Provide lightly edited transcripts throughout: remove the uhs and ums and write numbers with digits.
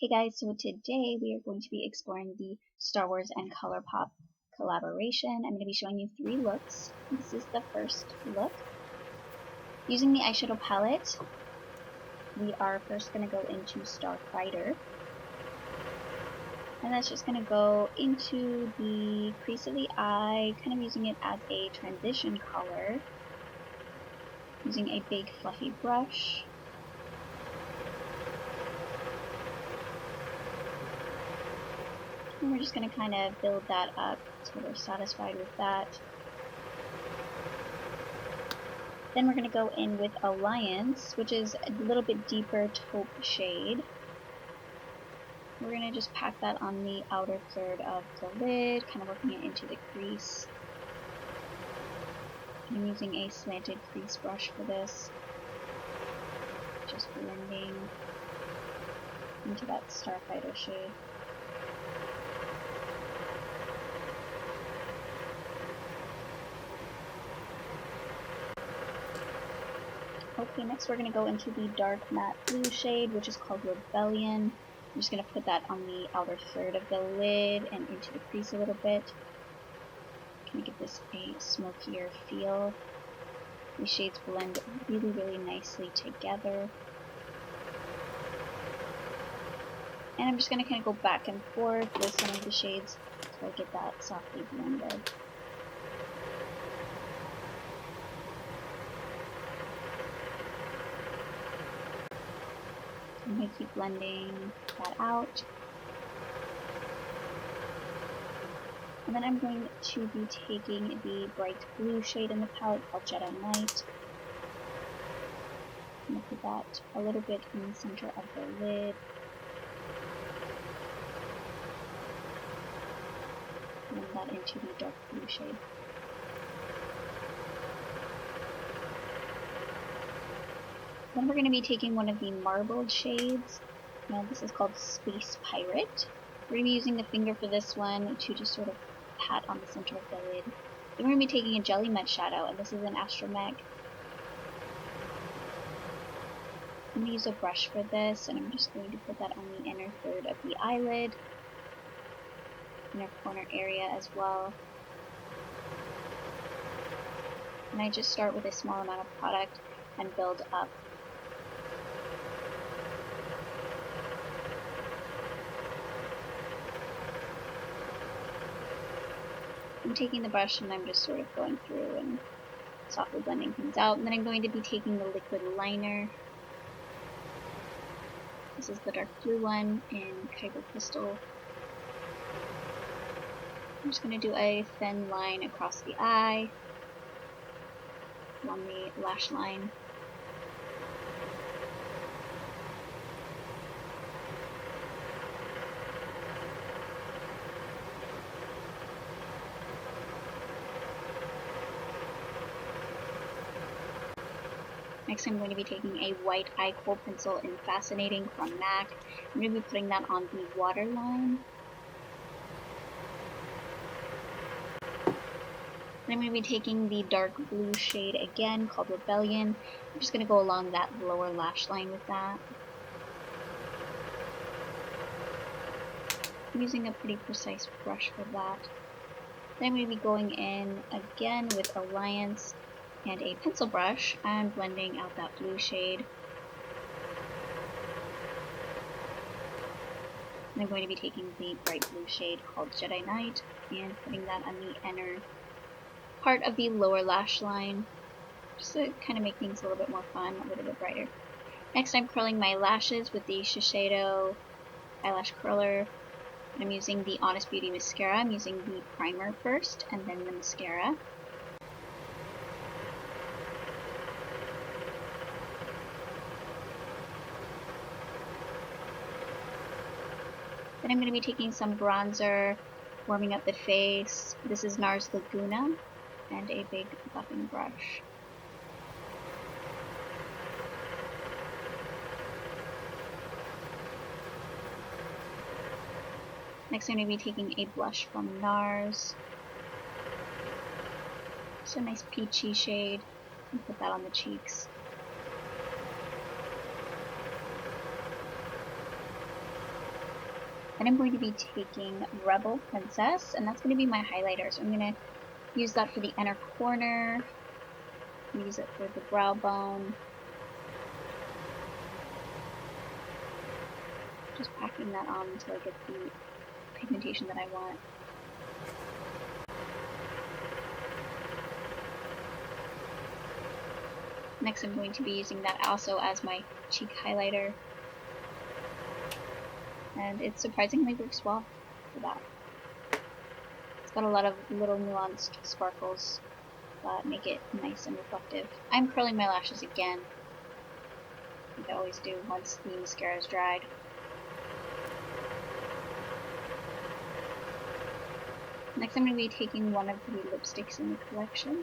Hey guys, so today we are going to be exploring the Star Wars and Colourpop collaboration. I'm going to be showing you 3 looks. This is the first look. Using the eyeshadow palette, we are first going to go into Starfighter. And that's just going to go into the crease of the eye, kind of using it as a transition color. Using a big fluffy brush. And we're just going to kind of build that up until we're satisfied with that. Then we're going to go in with Alliance, which is a little bit deeper taupe shade. We're going to just pack that on the outer third of the lid, kind of working it into the crease. I'm using a slanted crease brush for this. Just blending into that Starfighter shade. Okay, next we're going to go into the dark matte blue shade, which is called Rebellion. I'm just going to put that on the outer third of the lid and into the crease a little bit. Kind of give this a smokier feel. These shades blend really nicely together. And I'm just going to kind of go back and forth with some of the shades until I get that softly blended. I'm going to keep blending that out. And then I'm going to be taking the bright blue shade in the palette called Jellymuch. I'm going to put that a little bit in the center of the lid. Blend that into the dark blue shade. Then we're going to be taking one of the marbled shades. Now this is called Space Pirate. We're going to be using the finger for this one to just sort of pat on the center of the lid. Then we're going to be taking a Jellymuch shadow, and this is an Astromech. I'm going to use a brush for this, and I'm just going to put that on the inner third of the eyelid, inner corner area as well. And I just start with a small amount of product and build up. I'm taking the brush and I'm just sort of going through and softly blending things out. And then I'm going to be taking the liquid liner. This is the dark blue one in Kyber Crystal. I'm just going to do a thin line across the eye, along the lash line. Next I'm going to be taking a white eye kohl pencil in Fascinating from MAC. I'm going to be putting that on the waterline. Then I'm going to be taking the dark blue shade again called Rebellion. I'm just going to go along that lower lash line with that. I'm using a pretty precise brush for that. Then I'm going to be going in again with Alliance and a pencil brush and blending out that blue shade. And I'm going to be taking the bright blue shade called Jedi Knight and putting that on the inner part of the lower lash line, just to kind of make things a little bit more fun, a little bit brighter. Next I'm curling my lashes with the Shiseido eyelash curler. I'm using the Honest Beauty mascara. I'm using the primer first and then the mascara. Then I'm going to be taking some bronzer, warming up the face. This is NARS Laguna, and a big buffing brush. Next I'm going to be taking a blush from NARS. Just a nice peachy shade, and put that on the cheeks. Then I'm going to be taking Rebel Princess, and that's going to be my highlighter. So I'm going to use that for the inner corner, use it for the brow bone. Just packing that on until I get the pigmentation that I want. Next I'm going to be using that also as my cheek highlighter. And it surprisingly works well for that. It's got a lot of little nuanced sparkles that make it nice and reflective. I'm curling my lashes again, like I always do once the mascara is dried. Next I'm going to be taking one of the lipsticks in the collection.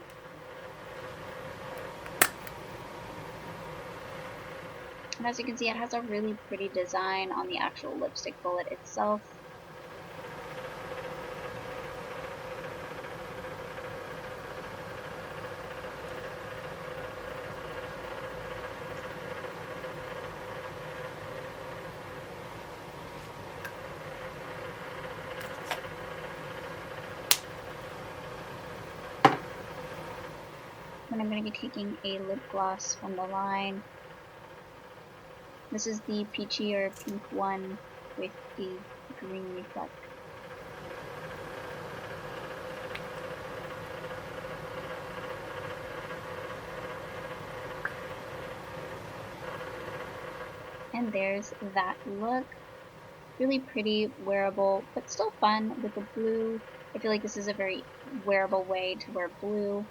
And as you can see, it has a really pretty design on the actual lipstick bullet itself. Then I'm going to be taking a lip gloss from the line. This is the peachy or pink one with the green reflect. And there's that look. Really pretty, wearable, but still fun with the blue. I feel like this is a very wearable way to wear blue.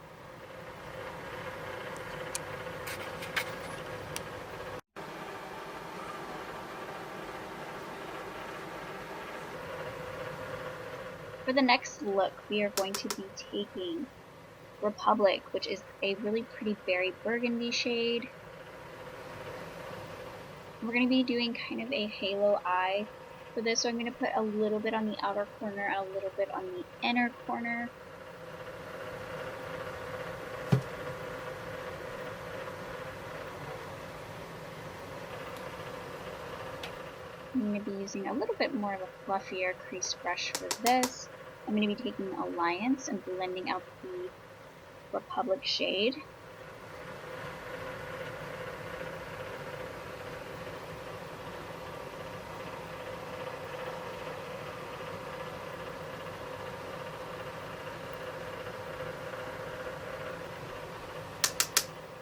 For the next look, we are going to be taking Republic, which is a really pretty berry burgundy shade. We're going to be doing kind of a halo eye for this, so I'm going to put a little bit on the outer corner and a little bit on the inner corner. I'm going to be using a little bit more of a fluffier crease brush for this. I'm going to be taking Alliance and blending out the Republic shade.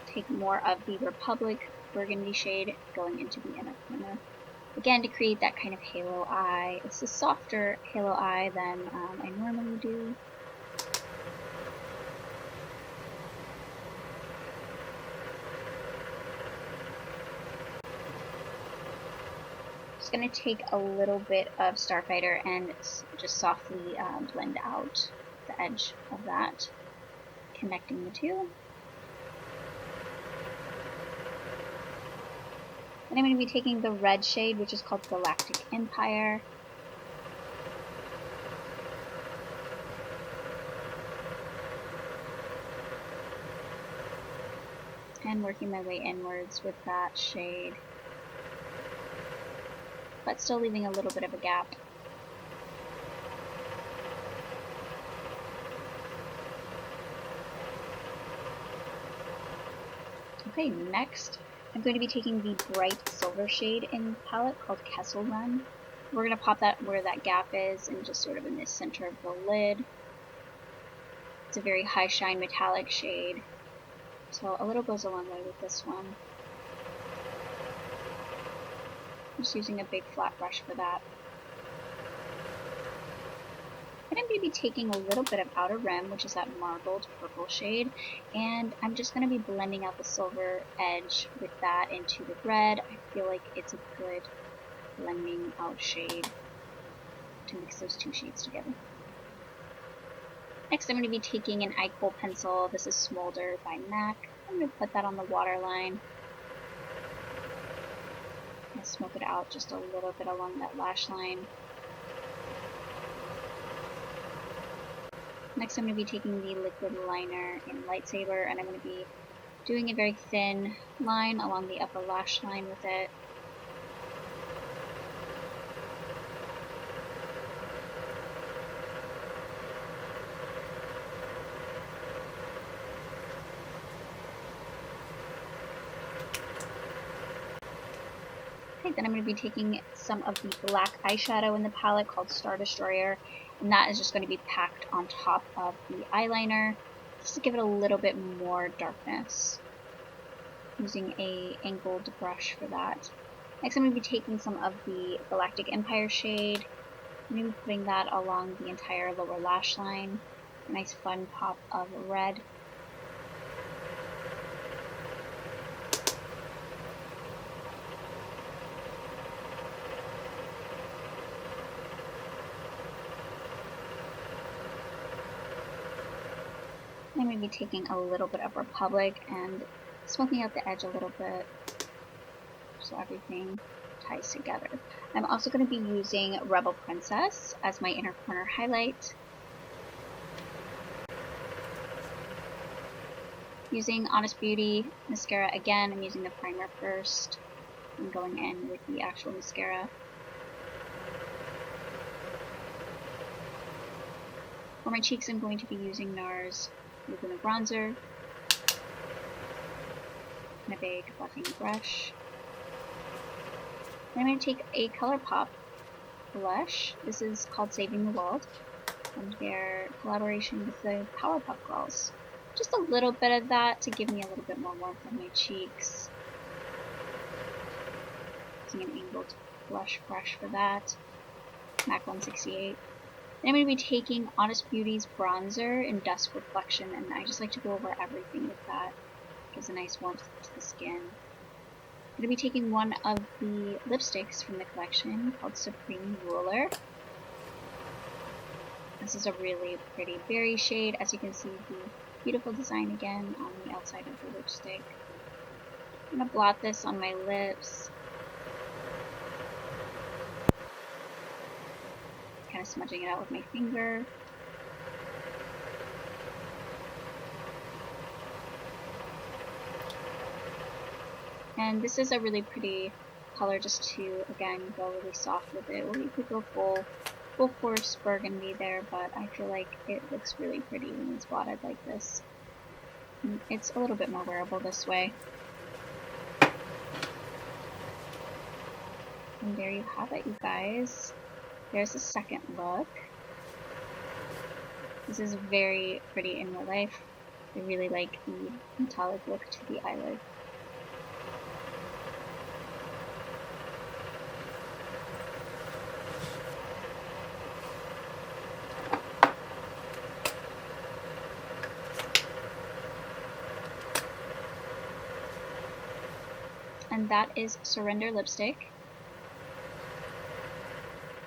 Take more of the Republic burgundy shade going into the inner corner. Again, to create that kind of halo eye. It's a softer halo eye than I normally do. Just going to take a little bit of Starfighter and just softly blend out the edge of that, connecting the two. And I'm going to be taking the red shade, which is called Galactic Empire. And working my way inwards with that shade, but still leaving a little bit of a gap. Okay, next I'm going to be taking the bright silver shade in the palette called Kessel Run. We're going to pop that where that gap is and just sort of in the center of the lid. It's a very high shine metallic shade, so a little goes a long way with this one. I'm just using a big flat brush for that. And I'm going to be taking a little bit of Outer Rim, which is that marbled purple shade, and I'm just going to be blending out the silver edge with that into the red. I feel like it's a good blending out shade to mix those two shades together. Next, I'm going to be taking an eye kohl pencil. This is Smolder by MAC. I'm going to put that on the waterline and smoke it out just a little bit along that lash line. Next, I'm going to be taking the liquid liner in Lightsaber, and I'm going to be doing a very thin line along the upper lash line with it. Okay, then I'm going to be taking some of the black eyeshadow in the palette called Star Destroyer, and that is just going to be packed on top of the eyeliner just to give it a little bit more darkness, using a angled brush for that. Next I'm going to be taking some of the Galactic Empire shade, maybe putting that along the entire lower lash line, a nice fun pop of red. I'm going to be taking a little bit of Republic and smoking out the edge a little bit so everything ties together. I'm also going to be using Rebel Princess as my inner corner highlight. Using Honest Beauty mascara again, I'm using the primer first and going in with the actual mascara. For my cheeks, I'm going to be using NARS Laguna Bronzer and a big buffing brush. Then I'm going to take a Colourpop blush. This is called Saving the World, and their collaboration with the Powerpuff Girls. Just a little bit of that to give me a little bit more warmth on my cheeks. Using an angled blush brush for that. MAC 168. Then I'm going to be taking Honest Beauty's bronzer in Dusk Reflection, and I just like to go over everything with that. Gives a nice warmth to the skin. I'm going to be taking one of the lipsticks from the collection called Supreme Ruler. This is a really pretty berry shade. As you can see, the beautiful design again on the outside of the lipstick. I'm going to blot this on my lips. Kind of smudging it out with my finger. And this is a really pretty color just to, again, go really soft with it. Or you could go full force burgundy there, but I feel like it looks really pretty when it's blotted like this. And it's a little bit more wearable this way. And there you have it, you guys. There's a second look. This is very pretty in real life. I really like the metallic look to the eyelid. And that is Surrender lipstick.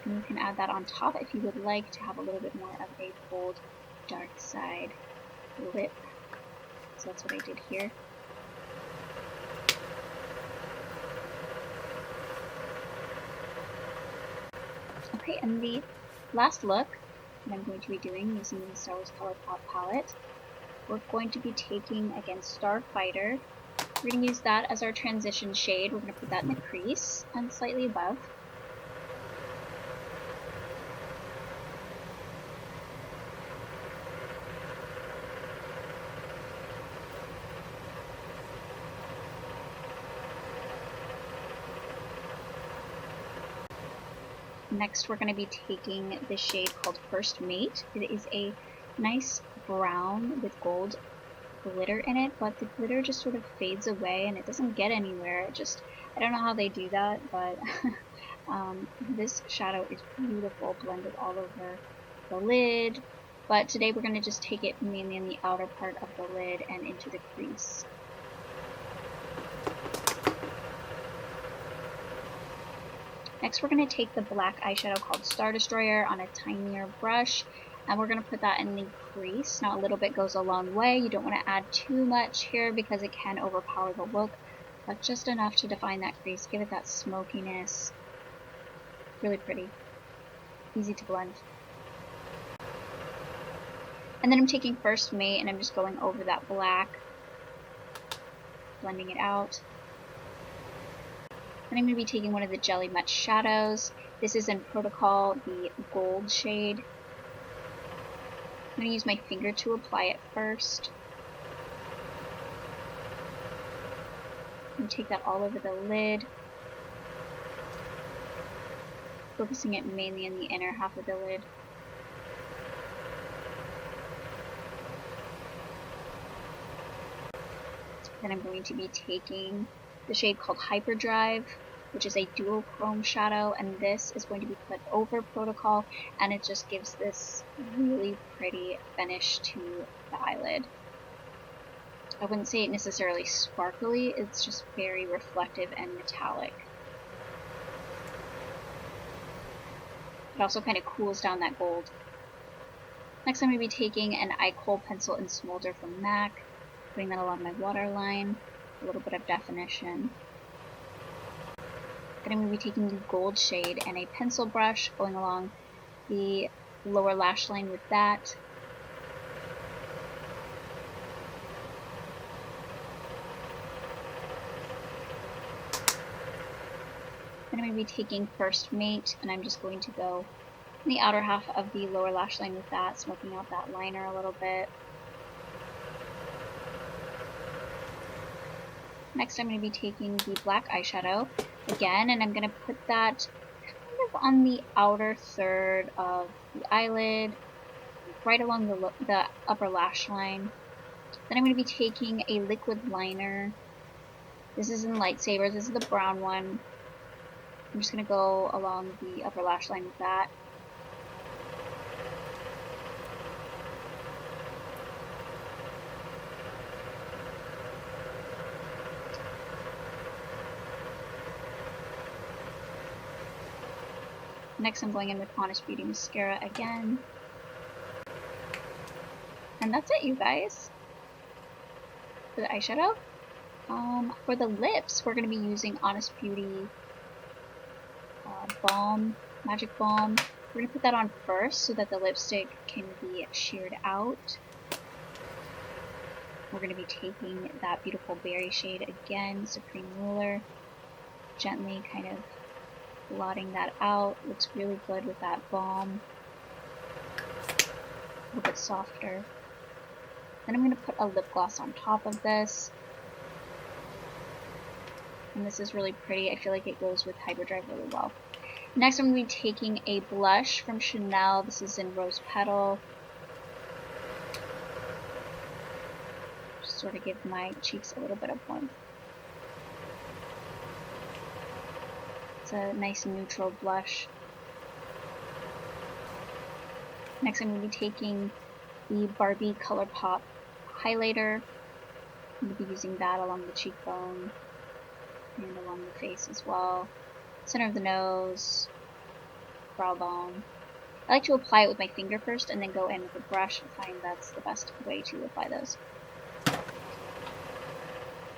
And you can add that on top if you would like to have a little bit more of a bold, dark side lip. So that's what I did here. Okay, and the last look that I'm going to be doing using the Star Wars Colourpop palette, we're going to be taking, again, Starfighter. We're going to use that as our transition shade. We're going to put that in the crease and slightly above. Next, we're going to be taking the shade called First Mate. It is a nice brown with gold glitter in it, but the glitter just sort of fades away and it doesn't get anywhere. I don't know how they do that, but this shadow is beautiful, blended all over the lid. But today we're going to just take it mainly in the outer part of the lid and into the crease. Next, we're going to take the black eyeshadow called Star Destroyer on a tinier brush, and we're going to put that in the crease. Now, a little bit goes a long way. You don't want to add too much here because it can overpower the look, but just enough to define that crease, give it that smokiness. Really pretty. Easy to blend. And then I'm taking First Mate, and I'm just going over that black, blending it out. Then I'm going to be taking one of the Jellymuch shadows. This is in Protocol, the gold shade. I'm going to use my finger to apply it first. I'm going to take that all over the lid. focusing it mainly in the inner half of the lid. Then I'm going to be taking the shade called Hyperdrive, which is a dual chrome shadow, and this is going to be put over Protocol, and it just gives this really pretty finish to the eyelid. I wouldn't say it necessarily sparkly, it's just very reflective and metallic. It also kind of cools down that gold. Next I'm going to be taking an eye kohl pencil in Smolder from MAC, putting that along my waterline, a little bit of definition. Then I'm going to be taking the gold shade and a pencil brush, going along the lower lash line with that. Then I'm going to be taking First Mate, and I'm just going to go in the outer half of the lower lash line with that, smoking out that liner a little bit. Next I'm going to be taking the black eyeshadow again, and I'm going to put that kind of on the outer third of the eyelid, right along the upper lash line. Then I'm going to be taking a liquid liner. This is in Lightsabers, this is the brown one. I'm just going to go along the upper lash line with that. Next I'm going in with Honest Beauty Mascara again. And that's it, you guys, for the eyeshadow. For the lips, we're going to be using Honest Beauty Balm, Magic Balm. We're going to put that on first so that the lipstick can be sheared out. We're going to be taking that beautiful berry shade again, Supreme Ruler, gently kind of blotting that out. Looks really good with that balm. A little bit softer. Then I'm going to put a lip gloss on top of this. And this is really pretty. I feel like it goes with Hyperdrive really well. Next I'm going to be taking a blush from Chanel. This is in Rose Petal. Just sort of give my cheeks a little bit of warmth. It's a nice neutral blush. Next I'm going to be taking the Barbie Colourpop highlighter. I'm going to be using that along the cheekbone and along the face as well. Center of the nose, brow bone. I like to apply it with my finger first and then go in with a brush. I find that's the best way to apply those.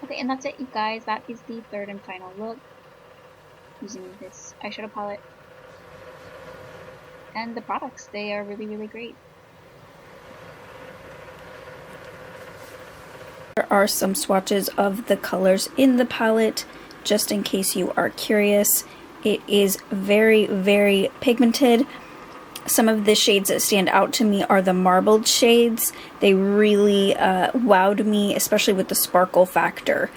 Okay, and that's it, you guys. That is the third and final look using this eyeshadow palette. And the products, they are really, really great. There are some swatches of the colors in the palette, just in case you are curious. It is very, very pigmented. Some of the shades that stand out to me are the marbled shades. They really wowed me, especially with the sparkle factor.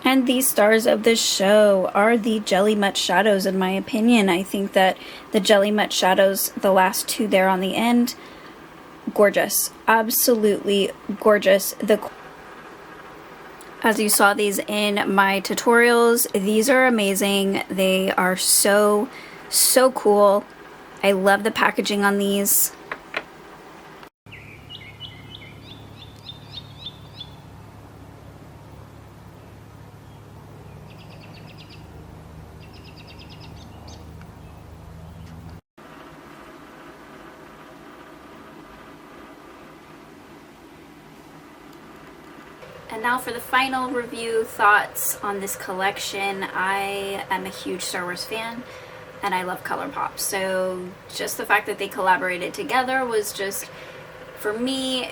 And the stars of the show are the Jellymuch shadows, in my opinion. I think that the Jellymuch shadows, the last two there on the end, gorgeous. Absolutely gorgeous. As you saw these in my tutorials, these are amazing. They are so cool. I love the packaging on these. And now for the final review thoughts on this collection. I am a huge Star Wars fan and I love Colourpop. So just the fact that they collaborated together was just, for me,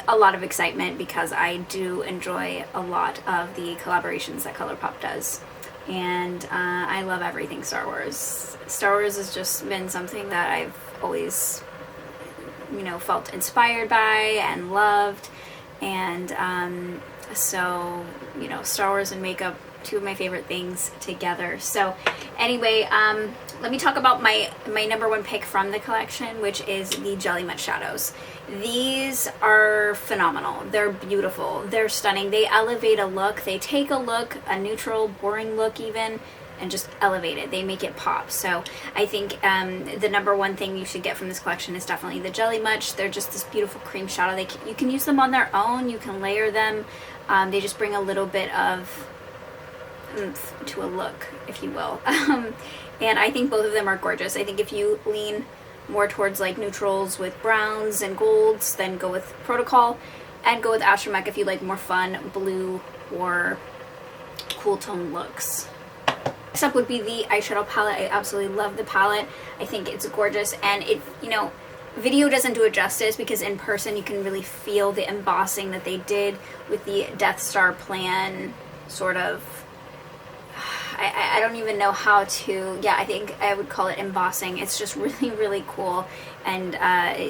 a lot of excitement because I do enjoy a lot of the collaborations that Colourpop does. And I love everything Star Wars. Star Wars has just been something that I've always, felt inspired by and loved. And so, Star Wars and makeup two of my favorite things together. So anyway, let me talk about my number one pick from the collection, which is the Jellymuch shadows. These are phenomenal. They're beautiful. They're stunning. They elevate a look. They take a look, a neutral, boring look even, and just elevate it. They make it pop. So I think the number one thing you should get from this collection is definitely the Jellymuch. They're just this beautiful cream shadow. You can use them on their own. You can layer them. They just bring a little bit of oomph to a look, if you will. And I think both of them are gorgeous. I think if you lean more towards like neutrals with browns and golds, then go with Protocol, and go with Astromech if you like more fun blue or cool tone looks. Next up would be the eyeshadow palette. I absolutely love the palette. I think it's gorgeous, and it, you know, video doesn't do it justice because in person you can really feel the embossing that they did with the Death Star plan sort of. I don't even know how to, yeah, I think I would call it embossing. It's just really, really cool, and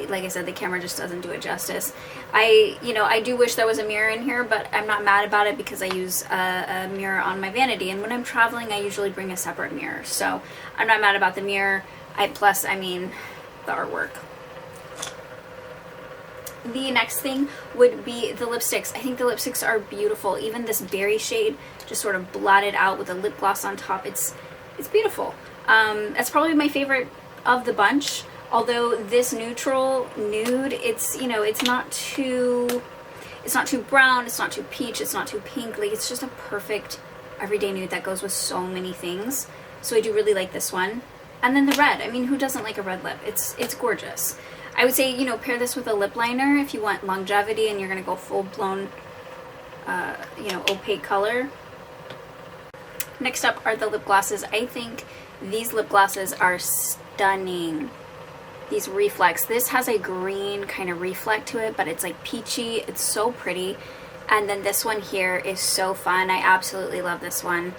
like I said, the camera just doesn't do it justice. I do wish there was a mirror in here, but I'm not mad about it because I use a mirror on my vanity, and when I'm traveling I usually bring a separate mirror, so I'm not mad about the mirror. Plus, I mean, the artwork. The next thing would be the lipsticks. I think the lipsticks are beautiful. Even this berry shade, just sort of blotted out with a lip gloss on top. It's beautiful. That's probably my favorite of the bunch. Although this neutral nude, it's, you know, it's not too brown, it's not too peach, it's not too pink. Like, it's just a perfect everyday nude that goes with so many things. So I do really like this one. And then the red. I mean, who doesn't like a red lip? It's gorgeous. I would say, you know, pair this with a lip liner if you want longevity and you're going to go full-blown, you know, opaque color. Next up are the lip glosses. I think these lip glosses are stunning. These reflex. This has a green kind of reflect to it, but it's like peachy. It's so pretty. And then this one here is so fun. I absolutely love this one.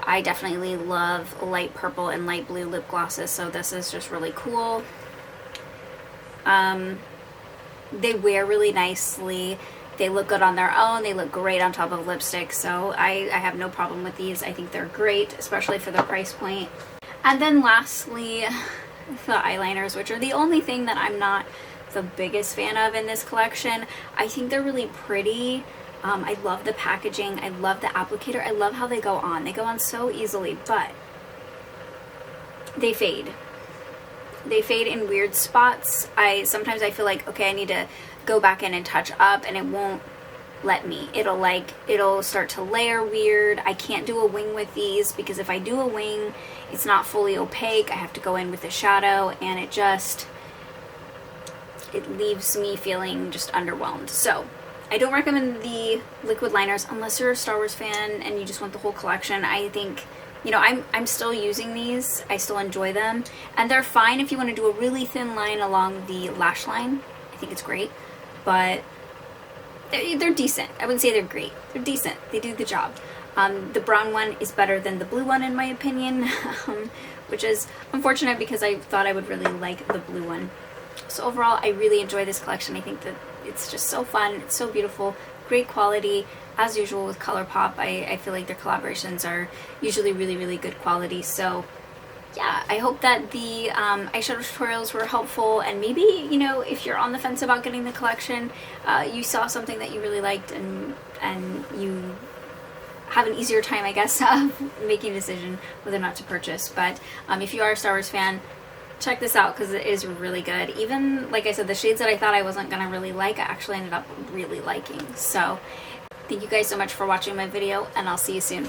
I definitely love light purple and light blue lip glosses, so this is just really cool. They wear really nicely. They look good on their own. They look great on top of lipstick, so I have no problem with these. I think they're great, especially for the price point. And then lastly, the eyeliners, which are the only thing that I'm not the biggest fan of in this collection. I think they're really pretty. I love the packaging. I love the applicator. I love how they go on. They go on so easily, but they fade. They fade in weird spots. Sometimes I feel like, okay, I need to go back in and touch up, and it won't let me. It'll start to layer weird. I can't do a wing with these because if I do a wing, it's not fully opaque. I have to go in with a shadow, and it leaves me feeling just underwhelmed. So I don't recommend the liquid liners unless you're a Star Wars fan and you just want the whole collection. I think, you know, I'm still using these. I still enjoy them. And they're fine if you want to do a really thin line along the lash line. I think it's great. But they're decent. I wouldn't say they're great. They're decent. They do the job. The brown one is better than the blue one in my opinion, which is unfortunate because I thought I would really like the blue one. So overall, I really enjoy this collection. I think that it's just so fun. It's so beautiful. Great quality. As usual with Colourpop, I feel like their collaborations are usually really, really good quality. So yeah, I hope that the eyeshadow tutorials were helpful, and maybe, you know, if you're on the fence about getting the collection, you saw something that you really liked and you have an easier time, I guess, making a decision whether or not to purchase. But if you are a Star Wars fan, check this out because it is really good. Even, like I said, the shades that I thought I wasn't going to really like, I actually ended up really liking. So thank you guys so much for watching my video, and I'll see you soon.